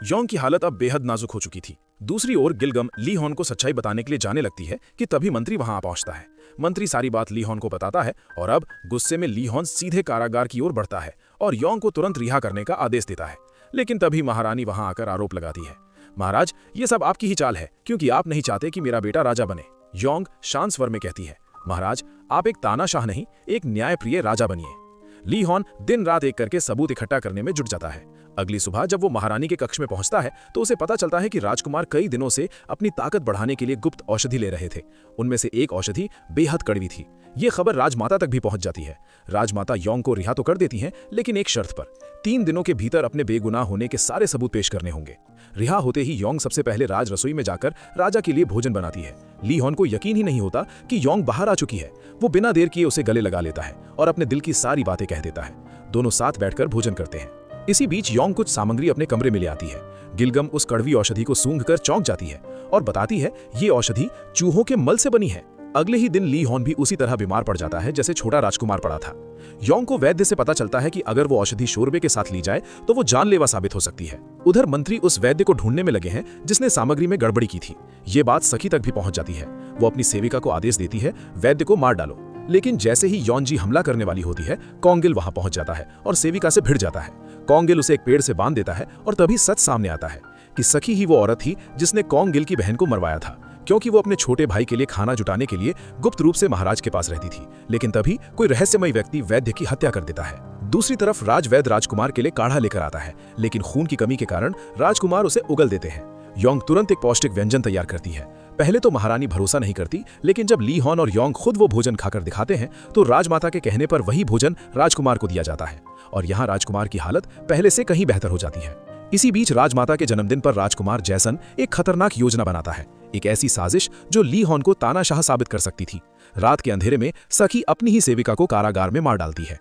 Yong की हालत अब बेहद नाजुक हो चुकी थी। दूसरी ओर गिलगम ली हॉन को सच्चाई बताने के लिए जाने लगती है कि तभी मंत्री वहां आ पहुंचता है। मंत्री सारी बात ली हॉन को बताता है और अब गुस्से में ली हॉन सीधे कारागार की ओर बढ़ता है और योंग को तुरंत रिहा करने का आदेश देता है। लेकिन तभी महारानी वहां आकर आरोप लगाती है, महाराज ये सब आपकी ही चाल है, क्योंकि आप नहीं चाहते कि मेरा बेटा राजा बने। योंग शांत स्वर में कहती है, महाराज आप एक तानाशाह नहीं, एक न्यायप्रिय राजा बनिए। ली हॉन दिन रात एक करके सबूत इकट्ठा करने में जुट जाता है। अगली सुबह जब वो महारानी के कक्ष में पहुंचता है तो उसे पता चलता है कि राजकुमार कई दिनों से अपनी ताकत बढ़ाने के लिए गुप्त औषधि ले रहे थे। उनमें से एक औषधि बेहद कड़वी थी। ये खबर राजमाता तक भी पहुंच जाती है। राजमाता योंग को रिहा तो कर देती हैं, लेकिन एक शर्त पर, 3 दिनों के भीतर अपने बेगुनाह होने के सारे सबूत पेश करने होंगे। रिहा होते ही योंग सबसे पहले राज रसोई में जाकर राजा के लिए भोजन बनाती है। ली हॉन को यकीन ही नहीं होता कि योंग बाहर आ चुकी है। वो बिना देर किए उसे गले लगा लेता है और अपने दिल की सारी बातें कह देता है। दोनों साथ बैठकर भोजन करते हैं। इसी बीच योंग कुछ सामग्री अपने कमरे में ले आती है। गिलगम उस कड़वी औषधि को सूंघकर चौंक जाती है और बताती है ये औषधि चूहों के मल से बनी है। अगले ही दिन ली हॉन भी उसी तरह बीमार पड़ जाता है जैसे छोटा राजकुमार पड़ा था। योंग को वैद्य से पता चलता है कि अगर वो औषधि शोरबे के साथ ली जाए तो वो जानलेवा साबित हो सकती है। उधर मंत्री उस वैद्य को ढूंढने में लगे हैं जिसने सामग्री में गड़बड़ी की थी। ये बात सखी तक भी पहुंच जाती है। वो अपनी सेविका को आदेश देती है, वैद्य को मार डालो। लेकिन जैसे ही योंजी हमला करने वाली होती है, कॉन्गिल वहां पहुंच जाता है और सेविका से भिड़ जाता है। कॉन्गिल उसे एक पेड़ से बांध देता है और तभी सच सामने आता है कि सखी ही वो औरत थी जिसने कॉन्गिल की बहन को मरवाया था, क्योंकि वो अपने छोटे भाई के लिए खाना जुटाने के लिए गुप्त रूप से महाराज के पास रहती थी। लेकिन तभी कोई रहस्यमयी व्यक्ति वैद्य की हत्या कर देता है। दूसरी तरफ राजवैद्य राजकुमार के लिए काढ़ा लेकर आता है, लेकिन खून की कमी के कारण राजकुमार उसे उगल देते हैं। योंग तुरंत एक पौष्टिक व्यंजन तैयार करती है। पहले तो महारानी भरोसा नहीं करती, लेकिन जब ली हॉन और योंग खुद वो भोजन खाकर दिखाते हैं तो राजमाता के कहने पर वही भोजन राजकुमार को दिया जाता है और यहाँ राजकुमार की हालत पहले से कहीं बेहतर हो जाती है। इसी बीच राजमाता के जन्मदिन पर राजकुमार जैसन एक खतरनाक योजना बनाता है, एक ऐसी साजिश जो ली हॉन को तानाशाह साबित कर सकती थी। रात के अंधेरे में सखी अपनी ही सेविका को कारागार में मार डालती है।